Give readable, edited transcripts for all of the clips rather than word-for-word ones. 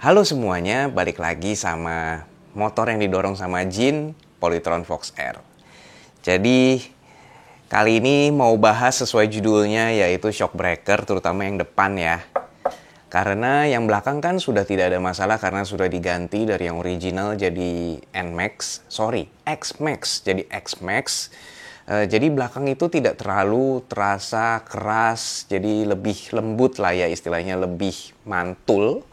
Halo semuanya, balik lagi sama motor yang didorong sama Jin, Polytron Fox R. Jadi kali ini mau bahas sesuai judulnya, yaitu shock breaker, terutama yang depan ya. Karena yang belakang kan sudah tidak ada masalah karena sudah diganti dari yang original jadi X-Max jadi X-Max. Jadi belakang itu tidak terlalu terasa keras, jadi lebih lembut lah ya istilahnya, lebih mantul.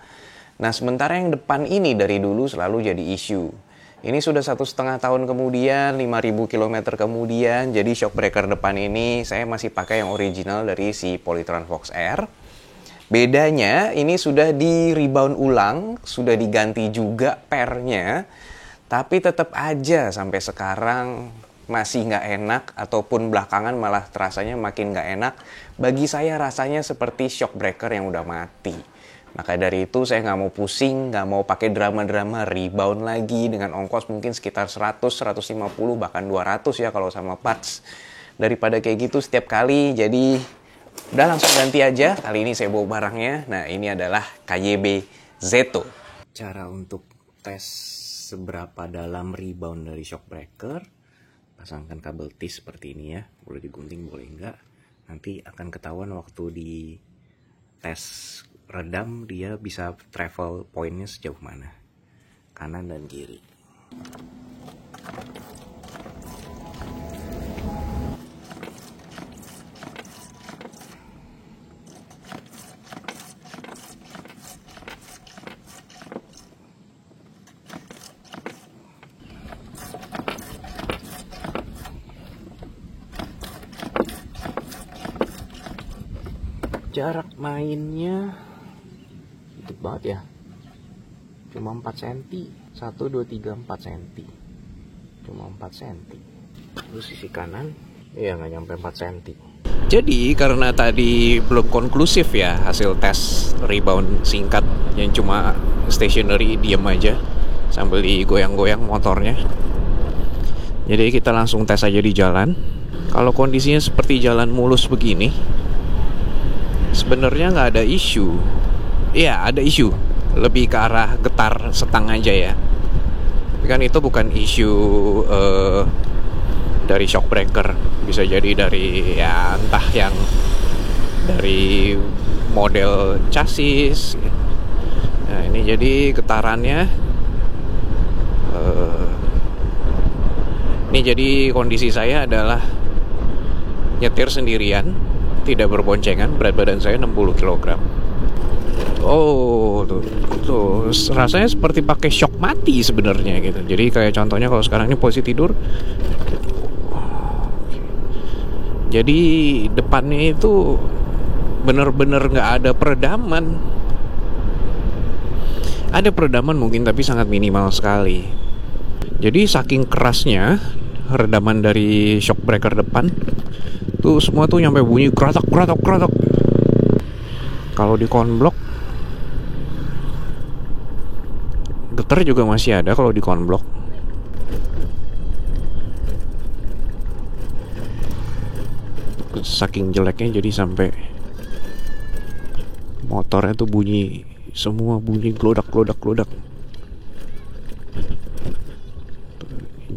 Nah sementara yang depan ini dari dulu selalu jadi isu. Ini sudah 1,5 tahun kemudian, 5.000 km kemudian, jadi shock breaker depan ini saya masih pakai yang original dari si Polytron Fox R. Bedanya ini sudah di rebound ulang, sudah diganti juga pernya, tapi tetap aja sampai sekarang masih nggak enak, ataupun belakangan malah terasanya makin nggak enak. Bagi saya rasanya seperti shock breaker yang udah mati. Maka dari itu saya nggak mau pusing, nggak mau pakai drama-drama rebound lagi dengan ongkos mungkin sekitar 100, 150, bahkan 200 ya kalau sama parts. Daripada kayak gitu setiap kali, jadi udah langsung ganti aja. Kali ini saya bawa barangnya. Nah ini adalah KYB Zeto. Cara untuk tes seberapa dalam rebound dari shock breaker, pasangkan kabel T seperti ini ya. Boleh digunting, boleh enggak. Nanti akan ketahuan waktu di tes redam dia bisa travel pointnya sejauh mana, kanan dan kiri. Jarak mainnya dikit banget ya, cuma 4 cm, 1, 2, 3, 4 cm, cuma 4 cm. Terus sisi kanan ya nggak nyampe 4 cm. Jadi karena tadi belum konklusif ya hasil tes rebound singkat yang cuma stationary, diem aja sambil digoyang-goyang motornya, jadi kita langsung tes aja di jalan. Kalau kondisinya seperti jalan mulus begini sebenarnya nggak ada isu. Iya ada isu, lebih ke arah getar setang aja ya. Tapi kan itu bukan isu dari shock breaker, bisa jadi dari ya entah yang dari model chassis. Nah ini jadi getarannya. Ini jadi kondisi saya adalah nyetir sendirian, tidak berboncengan, berat badan saya 60 kg. Oh, tuh rasanya seperti pakai shock mati sebenarnya gitu. Jadi kayak contohnya kalau sekarang ini posisi tidur. Jadi depannya itu bener-bener nggak ada peredaman. Ada peredaman mungkin tapi sangat minimal sekali. Jadi saking kerasnya redaman dari shock breaker depan tuh semua tuh nyampe bunyi kratak. Kalau di konblok getar juga masih ada kalau di konblok. Saking jeleknya jadi sampai motornya tuh bunyi, semua bunyi glodak.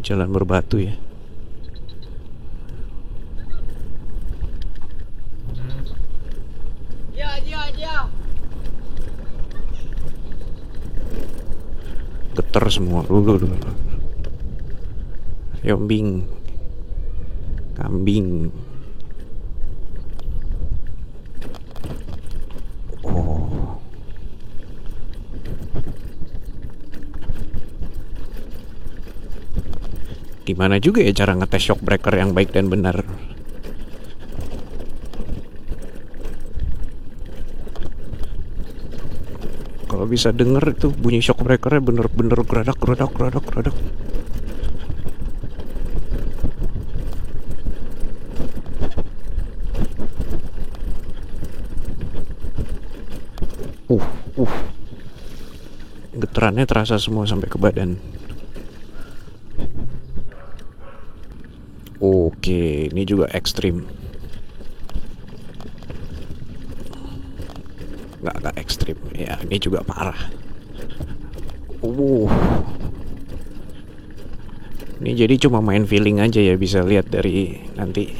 Jalan berbatu ya. Getar semua. Yombing, kambing. Oh. Gimana juga ya cara ngetes shock breaker yang baik dan benar? Kalau bisa denger itu bunyi shock breakernya bener-bener geradak. Getarannya terasa semua sampai ke badan. Oke, ini juga ekstrim. Nggak ekstrim. Ya, ini juga parah. Ini jadi cuma main feeling aja ya, bisa lihat dari nanti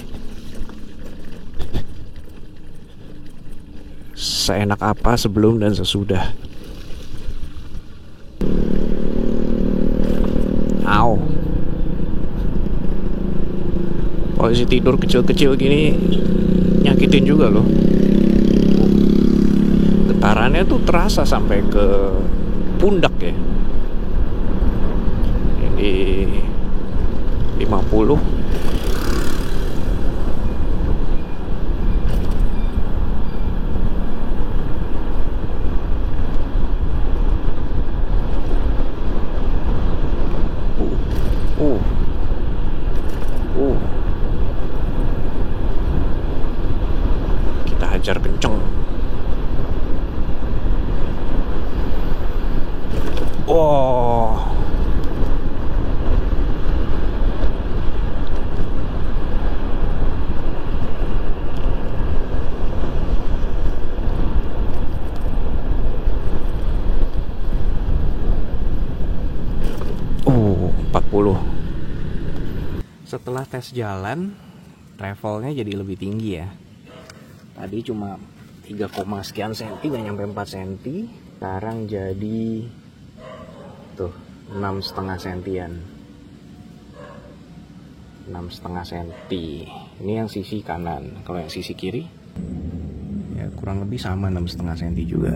seenak apa sebelum dan sesudah. Au. Posisi tidur kecil-kecil gini nyakitin juga loh. Getarannya tuh terasa sampai ke pundak ya. Ini 50. Uh. Kita hajar kenceng. Oh. Oh, 40. Setelah tes jalan, travelnya jadi lebih tinggi ya. Tadi cuma 3, sekian senti, nggak nyampe 4 senti. Sekarang jadi tuh 6,5 sentian. 6,5 senti. Ini yang sisi kanan. Kalau yang sisi kiri ya kurang lebih sama 6,5 senti juga.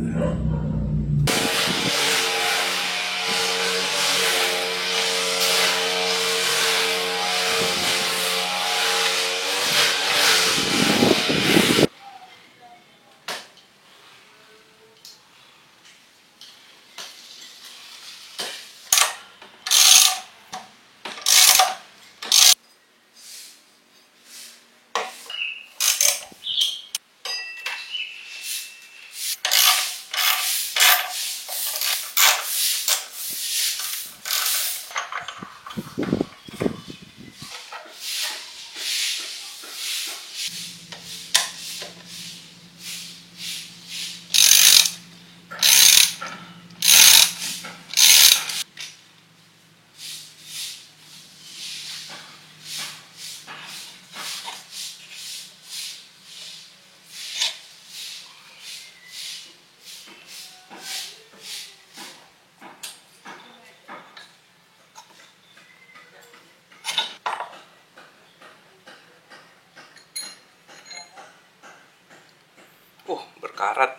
Berkarat.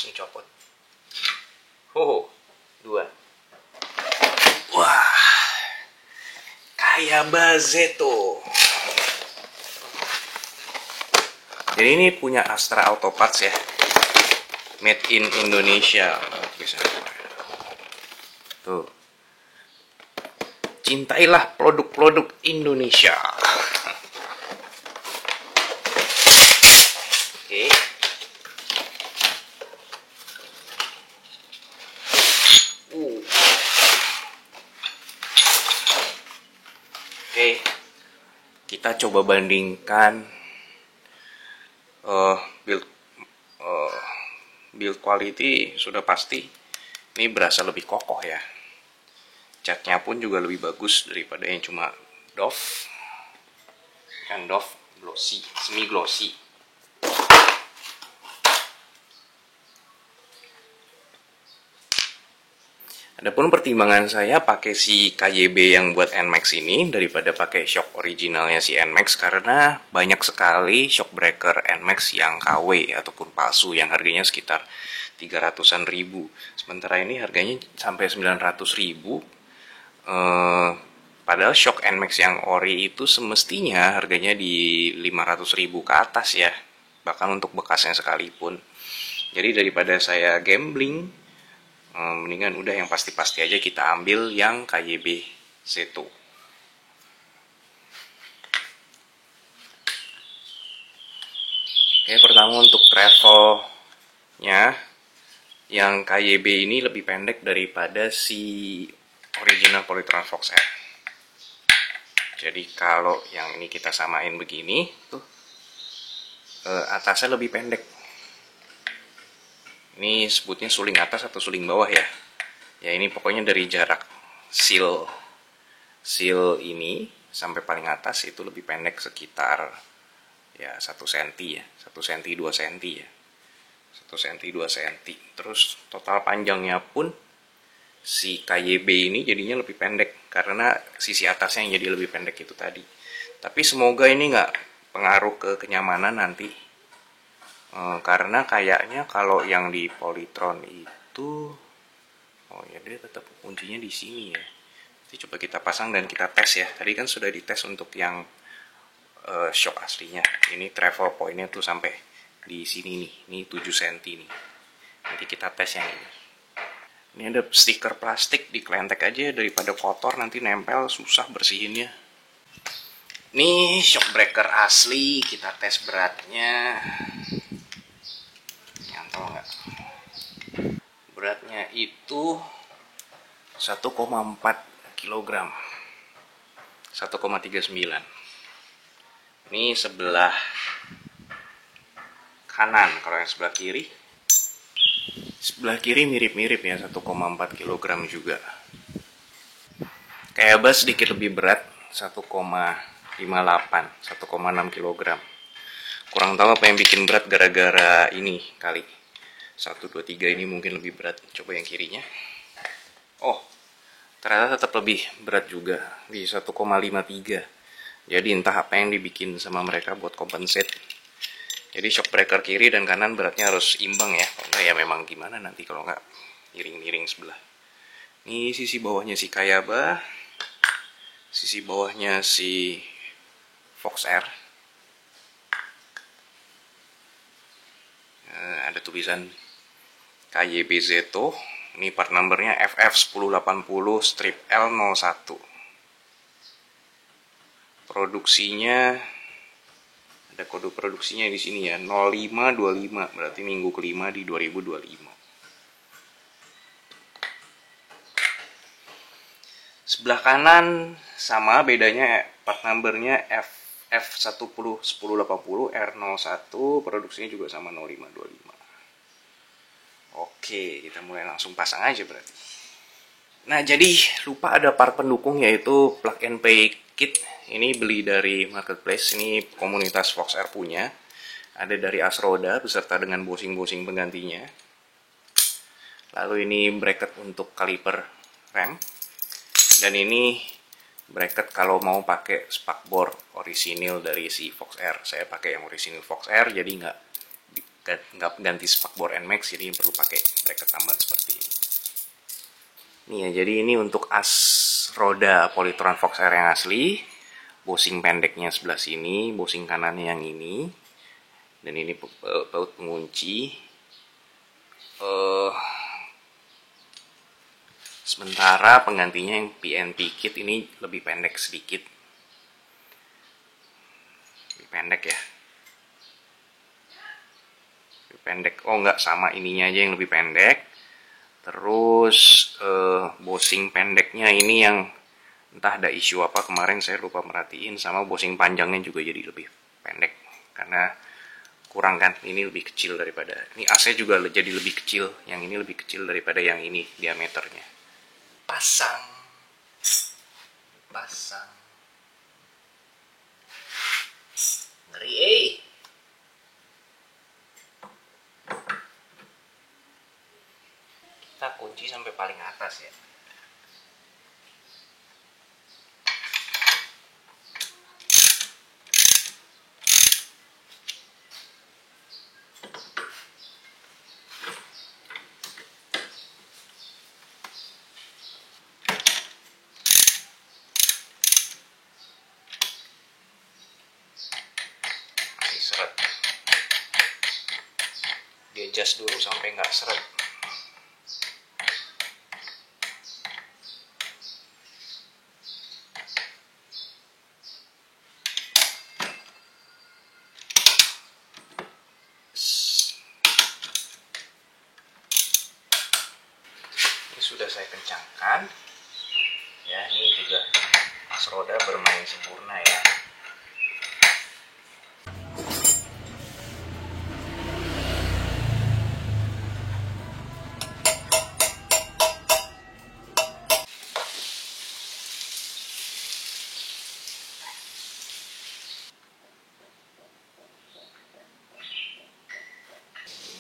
Langsung copot. 2. Wah, kayak Bazeto. Jadi ini punya Astra Auto Parts ya, made in Indonesia. Tuh, cintailah produk-produk Indonesia. Oke. Oke, kita coba bandingkan build quality. Sudah pasti ini berasa lebih kokoh ya. Catnya pun juga lebih bagus daripada yang cuma doff. Kan doff glossy, semi glossy. Adapun pertimbangan saya pakai si KYB yang buat NMAX ini daripada pakai shock originalnya si NMAX, karena banyak sekali shock breaker NMAX yang KW ataupun palsu yang harganya sekitar 300-an ribu. Sementara ini harganya sampai 900 ribu. Padahal shock NMAX yang ori itu semestinya harganya di 500 ribu ke atas ya, bahkan untuk bekasnya sekalipun. Jadi daripada saya gambling, mendingan udah yang pasti-pasti aja kita ambil yang KYB Zeto. Oke, Oke, pertama untuk travelnya, yang KYB ini lebih pendek daripada si original Polytron Fox R. Jadi kalau yang ini kita samain begini, tuh atasnya lebih pendek. Ini sebutnya suling atas atau suling bawah ya. Ya ini pokoknya dari jarak seal ini sampai paling atas itu lebih pendek sekitar ya 1 cm ya, 1 cm 2 cm ya. 1 cm 2 cm. Terus total panjangnya pun si KYB ini jadinya lebih pendek karena sisi atasnya yang jadi lebih pendek itu tadi. Tapi semoga ini nggak pengaruh ke kenyamanan nanti. Karena kayaknya kalau yang di Polytron itu, oh ya dia tetap kuncinya di sini ya. Jadi coba kita pasang dan kita tes ya. Tadi kan sudah dites untuk yang shock aslinya. Ini travel point-nya tuh sampai di sini nih. Ini 7 cm nih. Nanti kita tes yang ini. Ini ada stiker plastik, dikelentek aja daripada kotor nanti nempel susah bersihinnya. Ini shock breaker asli, kita tes beratnya. Nyantol nggak? Beratnya itu 1,4 kg. 1,39. Ini sebelah kanan, kalau yang sebelah kiri. Sebelah kiri mirip-mirip ya, 1,4 kg juga. Kayak bus sedikit lebih berat, 1,58, 1,6 kg. Kurang tahu apa yang bikin berat gara-gara ini kali. 1, 2, 3 ini mungkin lebih berat. Coba yang kirinya. Oh, ternyata tetap lebih berat juga di 1,53. Jadi entah apa yang dibikin sama mereka buat compensate. Jadi shock breaker kiri dan kanan beratnya harus imbang ya. Kalau nggak ya memang gimana nanti kalau nggak miring-miring sebelah. Ini sisi bawahnya si Kayaba. Sisi bawahnya si Fox R. Ada tulisan KYB Zeto. Ini part numbernya FF1080-L01. Produksinya ada kode produksinya di sini ya, 0525, berarti minggu kelima di 2025. Sebelah kanan sama, bedanya part numbernya FF1080 produksinya juga sama 0525. Oke, kita mulai langsung pasang aja berarti. Nah, jadi lupa ada part pendukung yaitu plug and play kit. Ini beli dari marketplace, ini komunitas Fox R punya. Ada dari Asroda beserta dengan bosing-bosing penggantinya. Lalu ini bracket untuk kaliper rem. Dan ini bracket kalau mau pakai spakbor orisinil dari si Fox R. Saya pakai yang orisinil Fox R, jadi nggak ganti spakbor NMAX, jadi perlu pakai bracket tambahan seperti ini. Nih ya, jadi ini untuk as roda Polytron Fox R yang asli. Bosing pendeknya sebelah sini, bosing kanannya yang ini. Dan ini baut pengunci. Sementara penggantinya yang PNP kit ini lebih pendek sedikit. Lebih pendek ya. Lebih pendek. Oh enggak, sama ininya aja yang lebih pendek. Terus bosing pendeknya ini yang entah ada isu apa kemarin saya lupa merhatiin, sama bosing panjangnya juga jadi lebih pendek karena kurang kan, ini lebih kecil daripada ini, AC juga jadi lebih kecil, yang ini lebih kecil daripada yang ini diameternya. Pasang ngeri kita kunci sampai paling atas ya. Seret, dia adjust dulu sampai nggak seret. sudah saya kencangkan. Ya, ini juga pas roda bermain sempurna ya.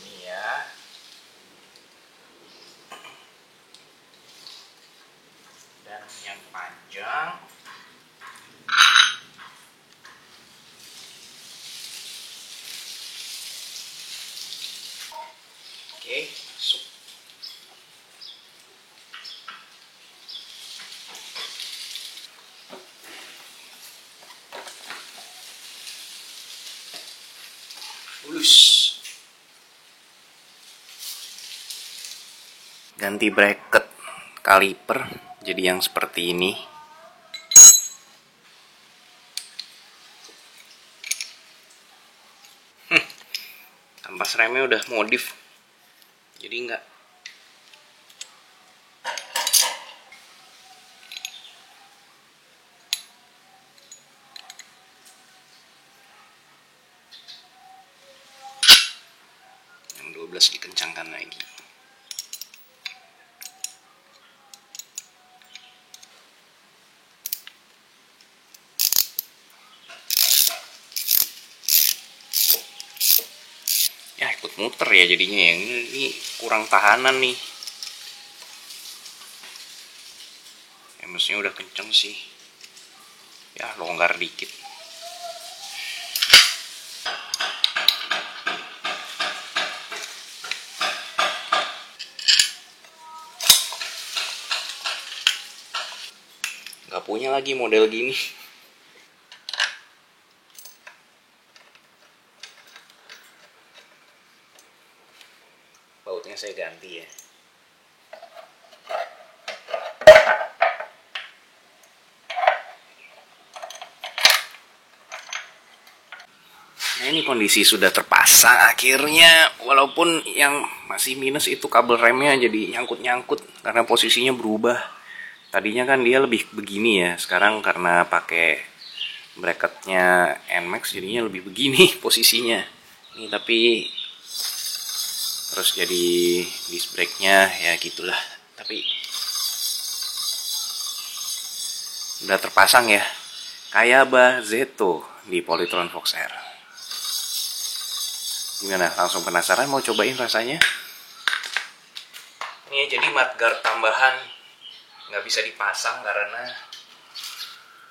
Ini ya. Dan yang panjang. Oke, masuk. Mulus. Ganti bracket kaliper jadi yang seperti ini. Ampas remnya udah modif, jadi enggak. Yang 12 dikencangkan lagi. Ya ikut muter ya jadinya, yang ini kurang tahanan nih. Mesinnya udah kenceng sih. Ya longgar dikit. Gak punya lagi model gini. Bautnya saya ganti ya. Nah ini kondisi sudah terpasang akhirnya, walaupun yang masih minus itu kabel remnya jadi nyangkut-nyangkut karena posisinya berubah. Tadinya kan dia lebih begini ya, sekarang karena pakai bracketnya NMAX jadinya lebih begini posisinya. Ini tapi terus jadi disc brake-nya ya gitulah. Tapi udah terpasang ya. Kayaba Zeto di Polytron Fox R. Gimana? Langsung penasaran mau cobain rasanya? Ini jadi mudguard tambahan nggak bisa dipasang karena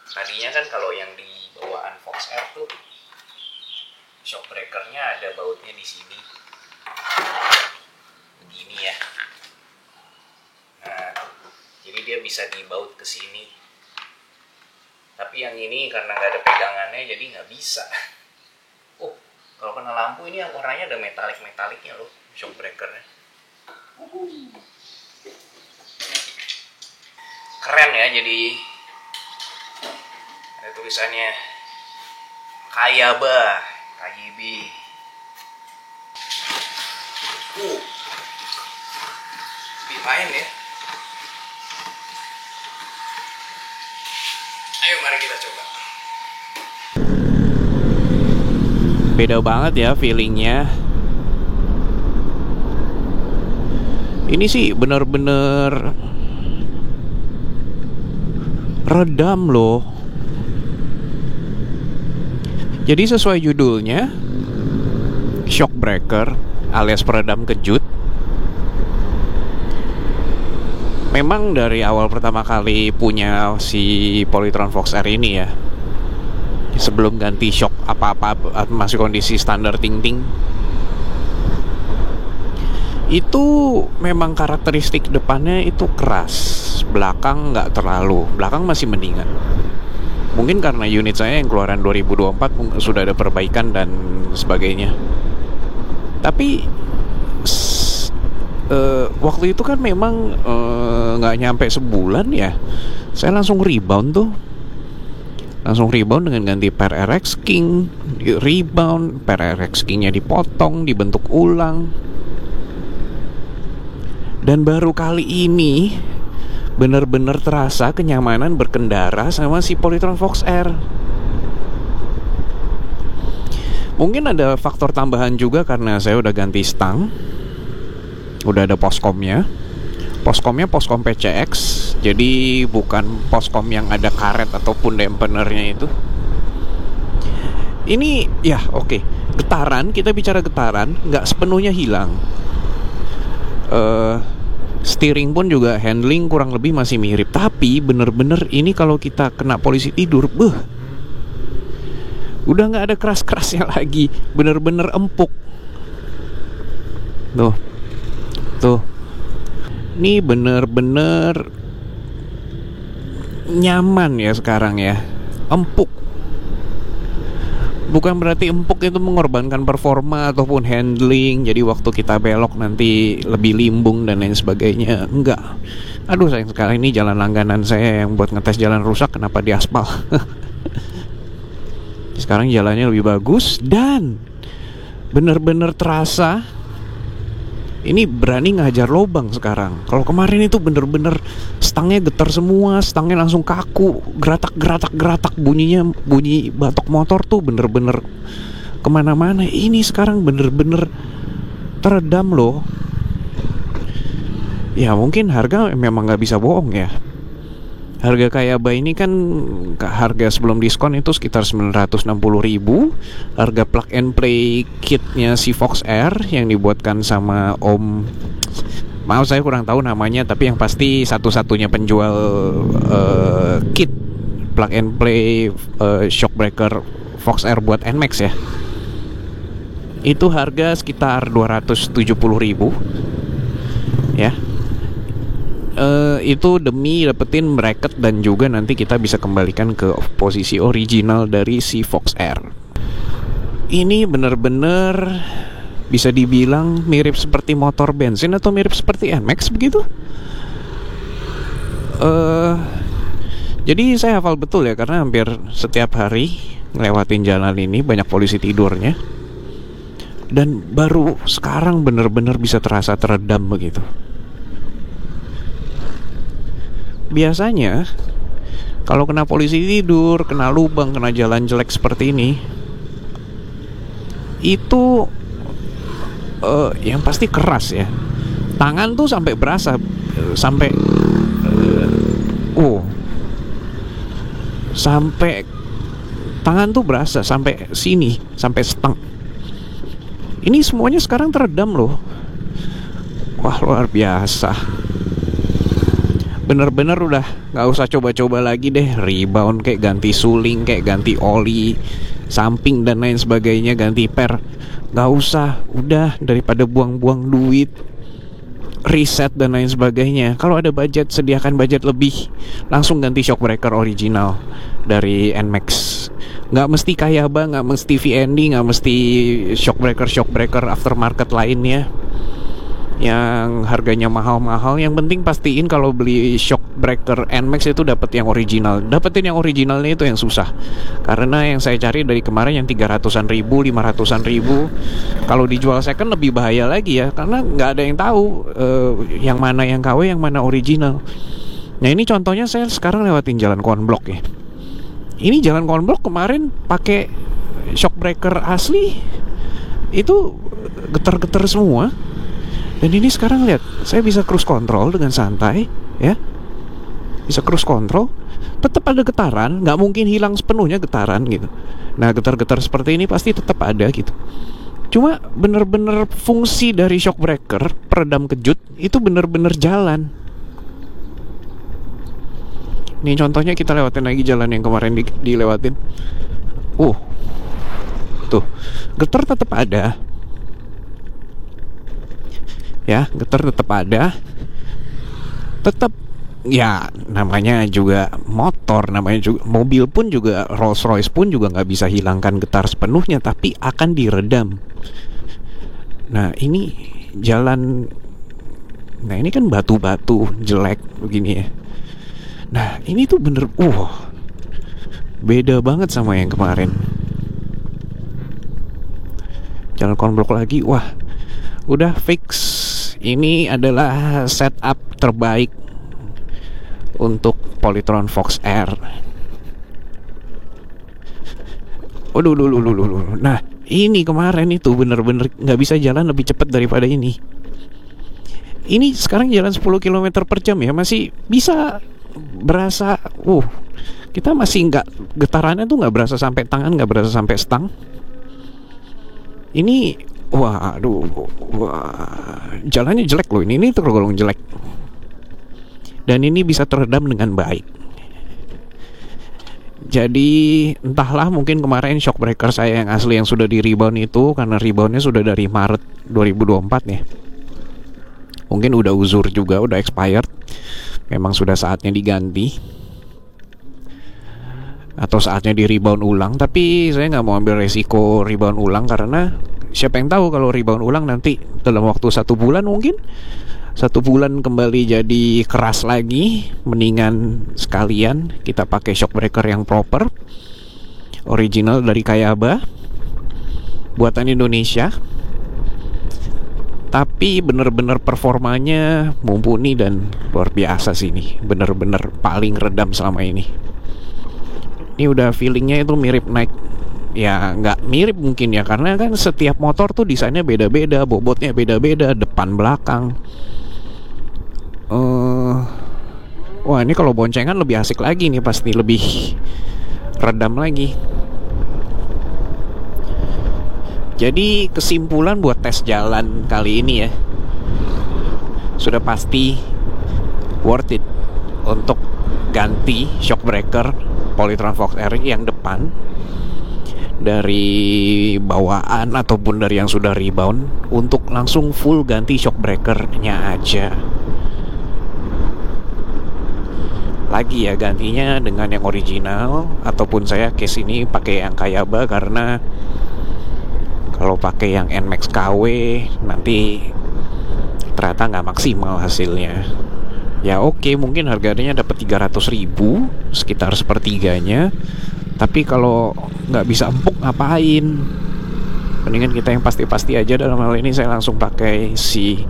tadinya kan kalau yang di bawaan Fox R tuh shock breakernya ada bautnya di sini begini ya. Nah jadi dia bisa dibaut ke sini, tapi yang ini karena nggak ada pegangannya jadi nggak bisa. Oh kalau kena lampu ini yang warnanya ada metalik-metaliknya loh shock breakernya. Keren ya, jadi ada tulisannya Kayaba, KYB. Dimain ya. Ayo mari kita coba. Beda banget ya feelingnya. Ini sih bener-bener redam loh. Jadi sesuai judulnya, shock breaker alias peredam kejut. Memang dari awal pertama kali punya si Polytron Fox R ini ya, sebelum ganti shock apa-apa masih kondisi standar ting-ting, itu memang karakteristik depannya itu keras. Belakang nggak terlalu, belakang masih mendingan. Mungkin karena unit saya yang keluaran 2024 sudah ada perbaikan dan sebagainya. Tapi waktu itu kan memang nggak nyampe sebulan ya, saya langsung rebound tuh. Langsung rebound dengan ganti per RX King, rebound, per RX King-nya dipotong, dibentuk ulang. Dan baru kali ini bener-bener terasa kenyamanan berkendara sama si Polytron Fox R. Mungkin ada faktor tambahan juga karena saya udah ganti stang, udah ada poskomnya. Poskomnya poskom PCX, jadi bukan poskom yang ada karet ataupun dampenernya itu. Ini ya oke. Getaran, kita bicara getaran, nggak sepenuhnya hilang. Steering pun juga handling kurang lebih masih mirip. Tapi bener-bener ini kalau kita kena polisi tidur, udah nggak ada keras-kerasnya lagi. Bener-bener empuk. Tuh. Ini bener-bener nyaman ya sekarang ya. Empuk. Bukan berarti empuk itu mengorbankan performa ataupun handling, jadi waktu kita belok nanti lebih limbung dan lain sebagainya. Enggak. Aduh sayang sekali, ini jalan langganan saya yang buat ngetes jalan rusak, kenapa di aspal. Sekarang jalannya lebih bagus dan bener-bener terasa ini berani ngajar lobang sekarang. Kalau kemarin itu bener-bener stangnya getar semua, stangnya langsung kaku, geratak bunyi batok motor tuh bener-bener kemana-mana. Ini sekarang bener-bener teredam loh. Ya mungkin harga memang nggak bisa bohong ya. Harga Kayaba ini kan harga sebelum diskon itu sekitar 960.000. Harga plug and play kitnya si Fox R yang dibuatkan sama Om, maaf saya kurang tahu namanya, tapi yang pasti satu-satunya penjual kit plug and play shockbreaker Fox R buat NMAX ya. Itu harga sekitar 270.000 ya. Itu demi dapetin bracket dan juga nanti kita bisa kembalikan ke posisi original dari si Fox R. Ini bener-bener bisa dibilang mirip seperti motor bensin atau mirip seperti NMAX begitu. Jadi saya hafal betul ya, karena hampir setiap hari ngelewatin jalan ini banyak polisi tidurnya. Dan baru sekarang bener-bener bisa terasa teredam begitu. Biasanya kalau kena polisi tidur, kena lubang, kena jalan jelek seperti ini, itu yang pasti keras ya. Tangan tuh sampai berasa, sampai sampai tangan tuh berasa sampai sini, sampai stang. Ini semuanya sekarang teredam loh. Wah, luar biasa. Bener-bener udah gak usah coba-coba lagi deh. Rebound kayak ganti suling, kayak ganti oli samping dan lain sebagainya, ganti per. Gak usah, udah, daripada buang-buang duit reset dan lain sebagainya. Kalau ada budget, sediakan budget lebih, langsung ganti shockbreaker original dari NMAX. Gak mesti Kayaba, gak mesti VND, gak mesti shockbreaker aftermarket lainnya yang harganya mahal-mahal. Yang penting pastiin kalau beli shockbreaker NMAX itu dapat yang original. Dapetin yang originalnya itu yang susah, karena yang saya cari dari kemarin yang 300-an ribu, 500-an ribu. Kalau dijual second lebih bahaya lagi ya, karena nggak ada yang tahu yang mana yang KW, yang mana original. Nah ini contohnya saya sekarang lewatin jalan konblok ya. Ini jalan konblok kemarin pakai shockbreaker asli itu getar-getar semua. Dan ini sekarang lihat, saya bisa cruise control dengan santai, ya. Bisa cruise control, tetap ada getaran, nggak mungkin hilang sepenuhnya getaran gitu. Nah, getar-getar seperti ini pasti tetap ada gitu. Cuma bener-bener fungsi dari shockbreaker peredam kejut itu bener-bener jalan. Nih contohnya kita lewatin lagi jalan yang kemarin dilewatin. Tuh, getar tetap ada. Ya, getar tetap ada. Tetap ya, namanya juga motor, namanya juga mobil pun juga, Rolls Royce pun juga nggak bisa hilangkan getar sepenuhnya, tapi akan diredam. Nah ini jalan, nah ini kan batu-batu jelek begini ya. Nah ini tuh bener, beda banget sama yang kemarin. Jalan konblok lagi, wah udah fix. Ini adalah setup terbaik untuk Polytron Fox R. Waduh, nah ini kemarin itu bener-bener nggak bisa jalan lebih cepat daripada ini. Ini sekarang jalan 10 km per jam ya, masih bisa berasa. Kita masih nggak, getarannya tuh nggak berasa sampai tangan, nggak berasa sampai stang. Ini jalannya jelek loh, ini tergolong jelek. Dan ini bisa teredam dengan baik. Jadi entahlah, mungkin kemarin shock breaker saya yang asli yang sudah di rebound itu, karena reboundnya sudah dari Maret 2024 ya, mungkin udah uzur juga, udah expired, memang sudah saatnya diganti atau saatnya di rebound ulang. Tapi saya nggak mau ambil resiko rebound ulang, karena siapa yang tahu kalau rebound ulang nanti dalam waktu 1 bulan, mungkin 1 bulan kembali jadi keras lagi. Mendingan sekalian kita pakai shock breaker yang proper, original dari Kayaba, buatan Indonesia, tapi bener-bener performanya mumpuni dan luar biasa sih. Ini bener-bener paling redam selama ini. Ini udah feelingnya itu mirip naik, ya nggak mirip mungkin ya, karena kan setiap motor tuh desainnya beda-beda, bobotnya beda-beda, depan belakang. Wah, ini kalau boncengan lebih asik lagi nih, pasti lebih redam lagi. Jadi kesimpulan buat tes jalan kali ini ya, sudah pasti worth it untuk ganti shock breaker Polytron Fox R yang depan, dari bawaan ataupun dari yang sudah rebound, untuk langsung full ganti shock breakernya aja. Lagi ya, gantinya dengan yang original, ataupun saya case ini pakai yang Kayaba, karena kalau pakai yang NMAX KW nanti ternyata nggak maksimal hasilnya. Ya oke, mungkin harganya dapat 300.000, sekitar sepertiganya. Tapi kalau nggak bisa empuk ngapain? Mendingan kita yang pasti-pasti aja. Dalam hal ini saya langsung pakai si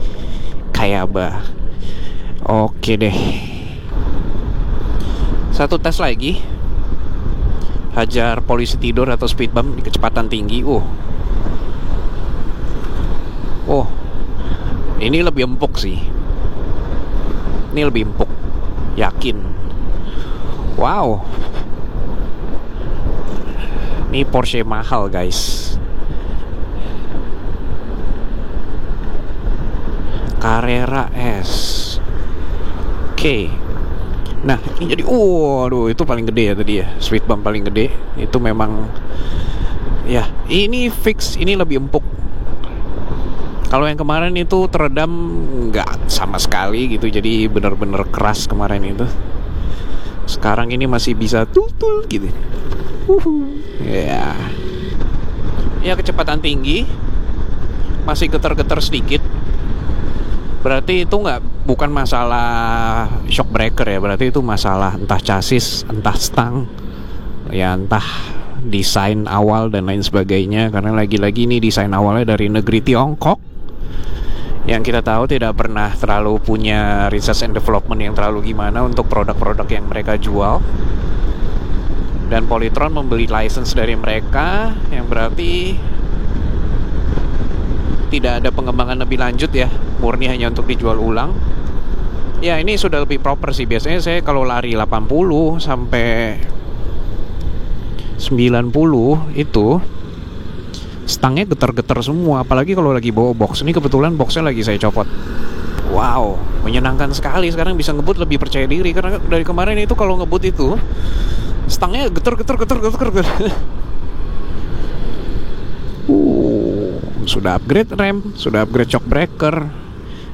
Kayaba. Oke deh. Satu tes lagi, hajar polisi tidur atau speed bump di kecepatan tinggi. Ini lebih empuk sih. Ini lebih empuk, yakin. Wow, ini Porsche mahal guys. Carrera S. Oke. Nah, ini jadi itu paling gede ya tadi ya. Speed bump paling gede. Itu memang ya, ini fix, ini lebih empuk. Kalau yang kemarin itu teredam nggak sama sekali gitu. Jadi bener-bener keras kemarin itu. Sekarang ini masih bisa tul-tul gitu. Ya kecepatan tinggi, masih getar-getar sedikit. Berarti itu bukan masalah shock breaker ya, berarti itu masalah entah chassis, entah stang, ya entah desain awal dan lain sebagainya. Karena lagi-lagi ini desain awalnya dari negeri Tiongkok, yang kita tahu tidak pernah terlalu punya research and development yang terlalu gimana untuk produk-produk yang mereka jual. Dan Polytron membeli license dari mereka, yang berarti tidak ada pengembangan lebih lanjut ya, murni hanya untuk dijual ulang. Ya ini sudah lebih proper sih. Biasanya saya kalau lari 80 sampai 90 itu stangnya getar-getar semua, apalagi kalau lagi bawa box. Ini kebetulan boxnya lagi saya copot. Wow, menyenangkan sekali. Sekarang bisa ngebut lebih percaya diri, karena dari kemarin itu kalau ngebut itu stangnya getar-getar. Sudah upgrade rem, sudah upgrade shock breaker,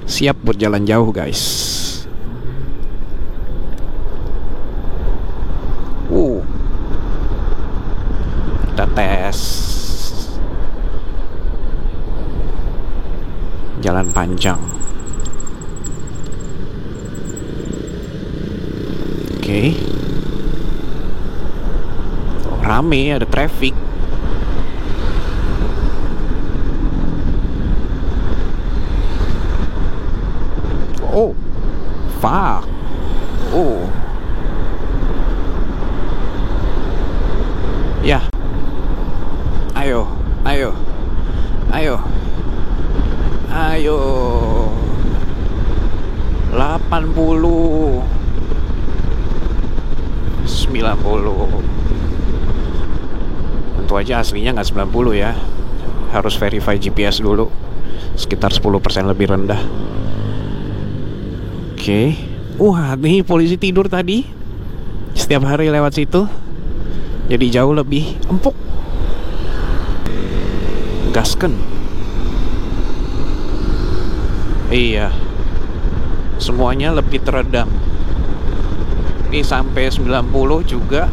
siap buat jalan jauh guys. Kita tes jalan panjang. Oke. Rame, ada traffic. Fuck. Ayo. 80. 90. Tentu aja aslinya nggak 90 ya. Harus verify GPS dulu. Sekitar 10% lebih rendah. Oke. Wah, nih polisi tidur tadi. Setiap hari lewat situ. Jadi jauh lebih empuk. Gasken. Iya. Semuanya lebih teredam. Ini sampai 90 juga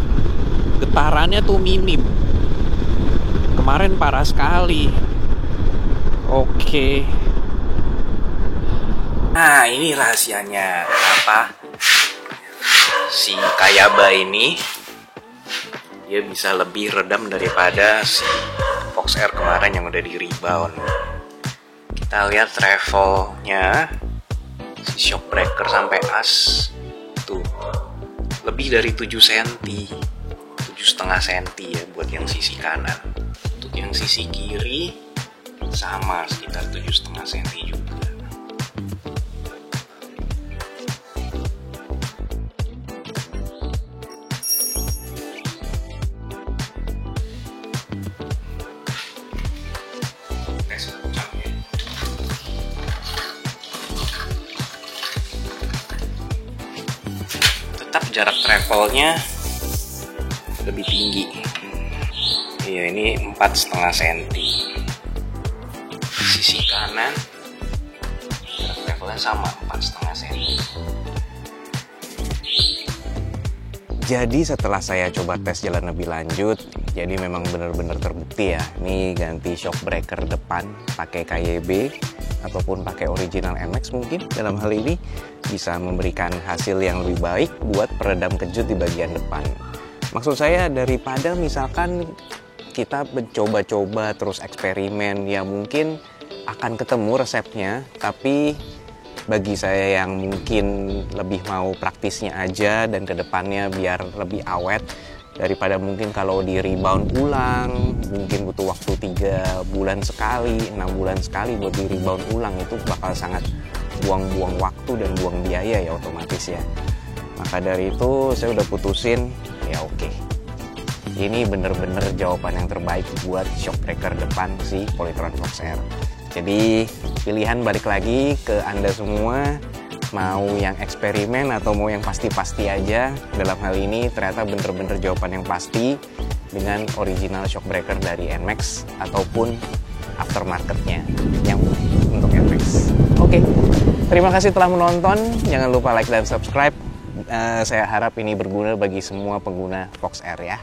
getarannya tuh minim. Kemarin parah sekali. Oke. Nah, ini rahasianya. Apa? Si Kayaba ini dia bisa lebih redam daripada si Fox Air kemarin yang udah di rebound. Kita lihat travelnya si shockbreaker sampai as tuh lebih dari 7 cm, 7,5 cm ya buat yang sisi kanan. Untuk yang sisi kiri sama sekitar 7,5 cm juga. Tetap jarak travelnya lebih tinggi. Iya, ini 4,5 cm. Sisi kanan jarak travelnya sama 4,5 cm. Jadi setelah saya coba tes jalan lebih lanjut, jadi memang benar-benar terbukti ya. Ini ganti shock breaker depan pakai KYB ataupun pakai original NMAX mungkin dalam hal ini bisa memberikan hasil yang lebih baik buat peredam kejut di bagian depan. Maksud saya daripada misalkan kita mencoba-coba terus eksperimen ya mungkin akan ketemu resepnya, tapi bagi saya yang mungkin lebih mau praktisnya aja dan kedepannya biar lebih awet daripada mungkin kalau di rebound ulang mungkin butuh waktu 3 bulan sekali, 6 bulan sekali buat di rebound ulang, itu bakal sangat buang-buang waktu dan buang biaya ya otomatis ya. Maka dari itu saya udah putusin ya oke. Ini bener-bener jawaban yang terbaik buat shockbreaker depan si Polytron Fox Air. Jadi pilihan balik lagi ke Anda semua, mau yang eksperimen atau mau yang pasti-pasti aja. Dalam hal ini ternyata bener-bener jawaban yang pasti dengan original shockbreaker dari NMAX ataupun aftermarketnya yang untuk NMAX. Oke, terima kasih telah menonton. Jangan lupa like dan subscribe. Saya harap ini berguna bagi semua pengguna Fox Air ya.